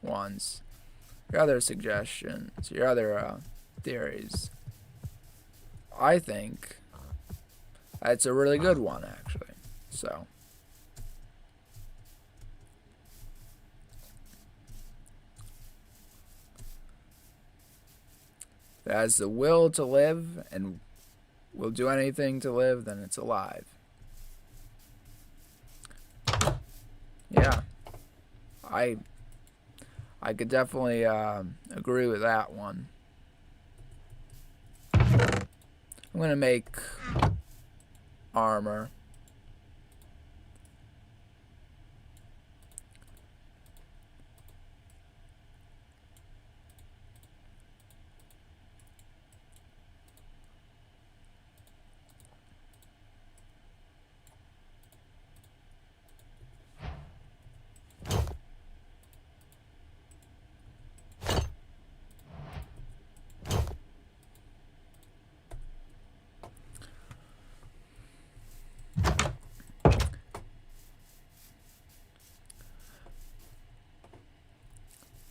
ones, your other suggestions, your other theories. I think that's a really good one, actually. So. If it has the will to live and will do anything to live, then it's alive. Yeah, I could definitely agree with that one. I'm gonna make armor.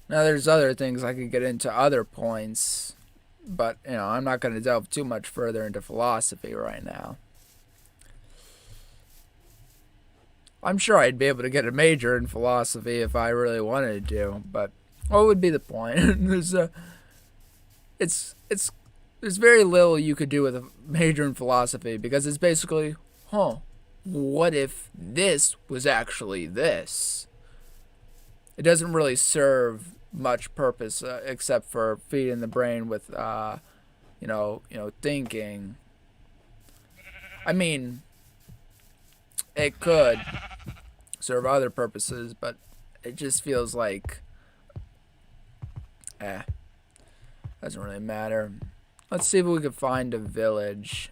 Now there's other things I could get into other points, but I'm not going to delve too much further into philosophy right now. I'm sure I'd be able to get a major in philosophy if I really wanted to, but what would be the point? There's very little you could do with a major in philosophy because it's basically, what if this was actually this? It doesn't really serve much purpose except for feeding the brain with thinking. I mean, it could serve other purposes, but it just feels like doesn't really matter. Let's see if we can find a village.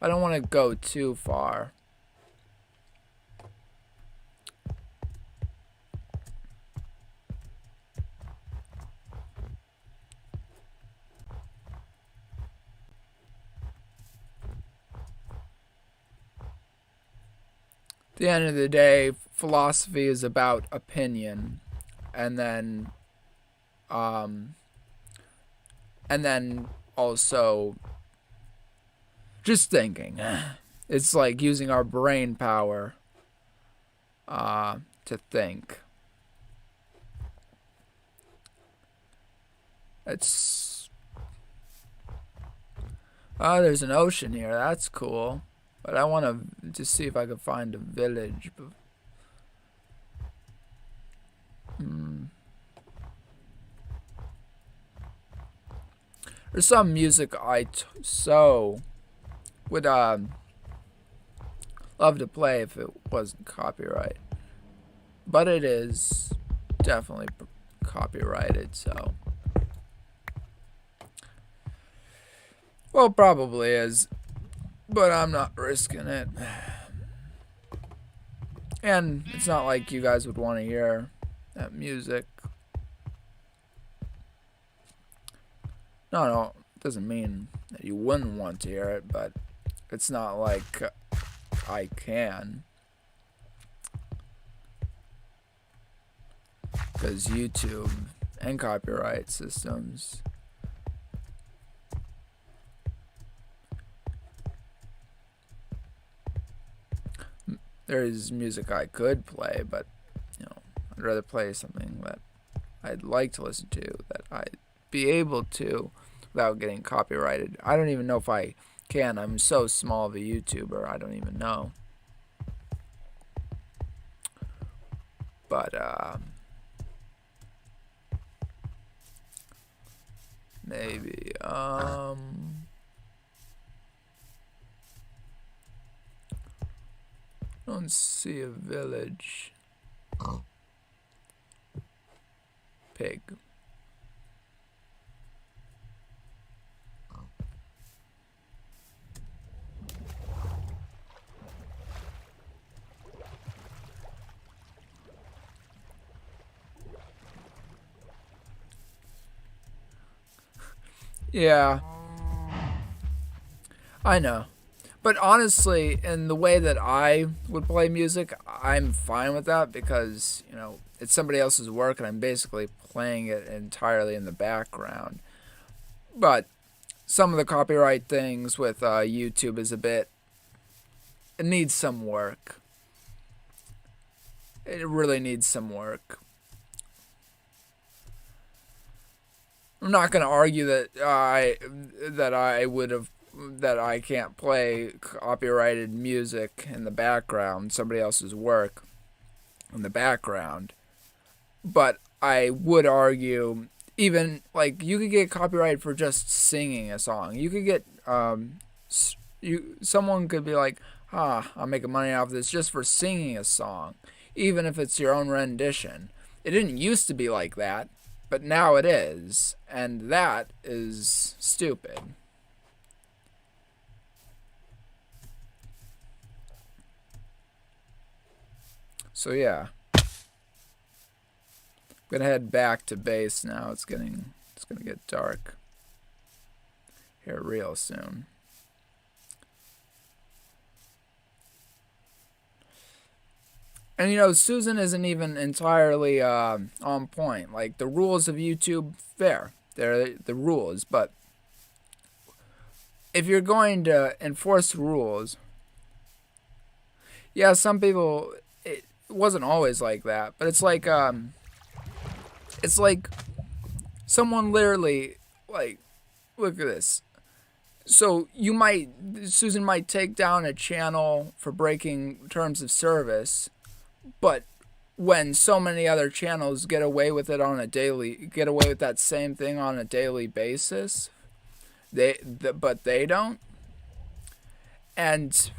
I don't want to go too far. At the end of the day, philosophy is about opinion, and then also just thinking. It's like using our brain power to think. There's an ocean here. That's cool. But I want to just see if I can find a village. There's some music I so would love to play if it wasn't copyright. But it is definitely copyrighted, so. Well, probably is. But I'm not risking it. And it's not like you guys would want to hear that music. No, it doesn't mean that you wouldn't want to hear it, but it's not like I can. Because YouTube and copyright systems, there's music I could play, but I'd rather play something that I'd like to listen to, that I'd be able to without getting copyrighted. I don't even know if I can. I'm so small of a YouTuber, I don't even know. But maybe don't see a village. Pig. Yeah, I know. But honestly, in the way that I would play music, I'm fine with that because, it's somebody else's work and I'm basically playing it entirely in the background. But some of the copyright things with YouTube is it needs some work. It really needs some work. I'm not going to argue that I can't play copyrighted music in the background, somebody else's work in the background. But I would argue, even like, you could get copyrighted for just singing a song. You could get someone could be like, I'm making money off this just for singing a song, even if it's your own rendition. It didn't used to be like that, but now it is, and that is stupid. So yeah, I'm gonna head back to base now. It's gonna get dark here real soon. And Susan isn't even entirely on point. Like, the rules of YouTube, fair. They're the rules, but if you're going to enforce rules, yeah, some people, it wasn't always like that, but it's like someone literally, like, look at this. So Susan might take down a channel for breaking terms of service, but when so many other channels get away with that same thing on a daily basis, but they don't. And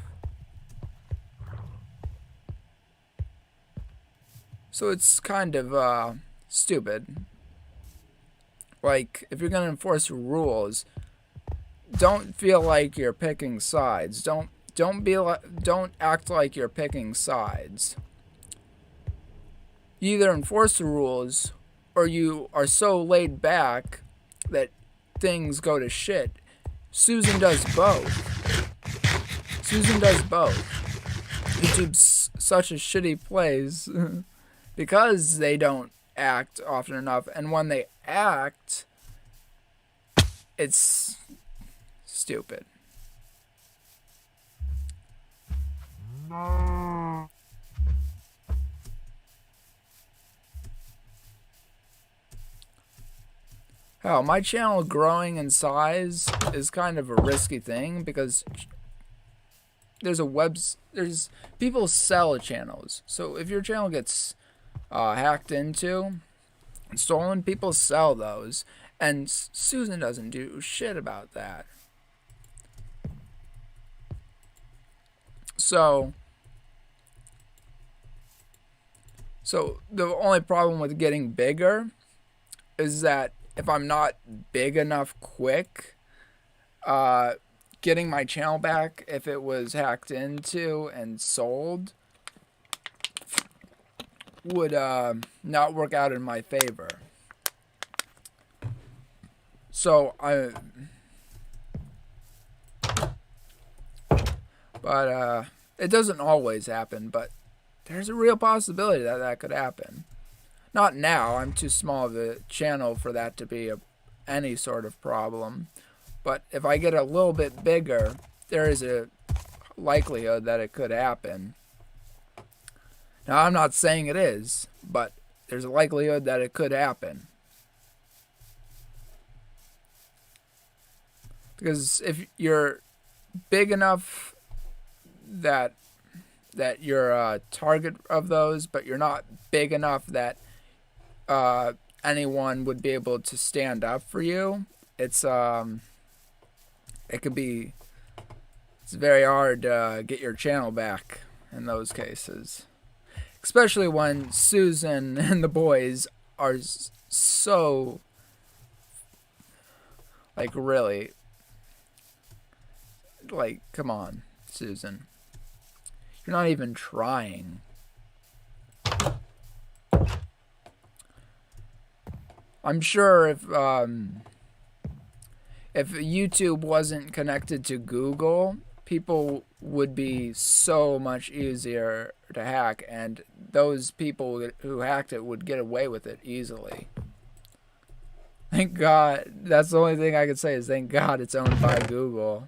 so it's kind of stupid. Like, if you're going to enforce rules, don't feel like you're picking sides. Don't act like you're picking sides. You either enforce the rules, or you are so laid back that things go to shit. Susan does both. YouTube's such a shitty place because they don't act often enough, and when they act, it's stupid. Hell, my channel growing in size is kind of a risky thing because there's people sell channels. So if your channel gets hacked into and stolen, people sell those, and Susan doesn't do shit about that. So the only problem with getting bigger is that if I'm not big enough quick, getting my channel back, if it was hacked into and sold, would not work out in my favor. So it doesn't always happen, but there's a real possibility that that could happen. Not now. I'm too small of a channel for that to be any sort of problem. But if I get a little bit bigger, there is a likelihood that it could happen. Now, I'm not saying it is, but there's a likelihood that it could happen. Because if you're big enough that you're a target of those, but you're not big enough that anyone would be able to stand up for you, it's very hard to get your channel back in those cases. Especially when Susan and the boys are so, like, really, like, come on, Susan. You're not even trying. I'm sure if YouTube wasn't connected to Google, people would be so much easier to hack, and those people who hacked it would get away with it easily. Thank God. That's the only thing I could say is thank God it's owned by Google.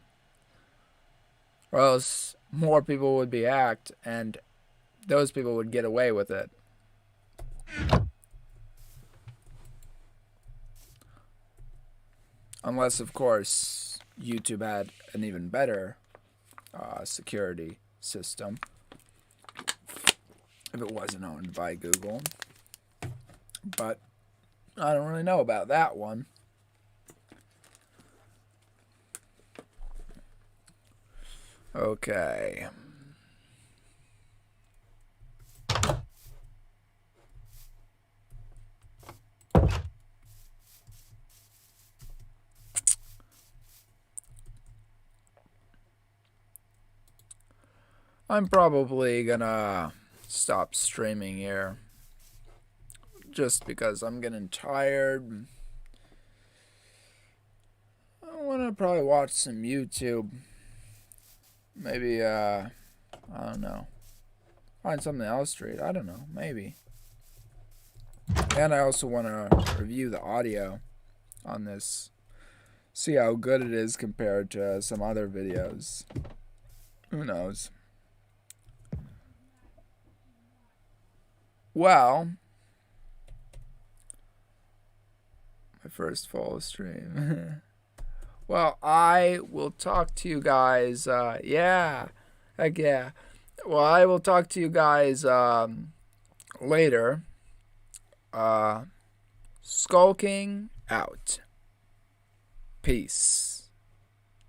Or else more people would be hacked, and those people would get away with it. Unless, of course, YouTube had an even better security system. If it wasn't owned by Google. But I don't really know about that one. Okay. I'm probably gonna stop streaming here. Just because I'm getting tired. I wanna probably watch some YouTube. Maybe, I don't know. Find something else to read. I don't know. Maybe. And I also want to review the audio on this. See how good it is compared to some other videos. Who knows? Well, my first full stream. Well, I will talk to you guys. Yeah. Heck yeah. Well, I will talk to you guys later. Skull King out. Peace.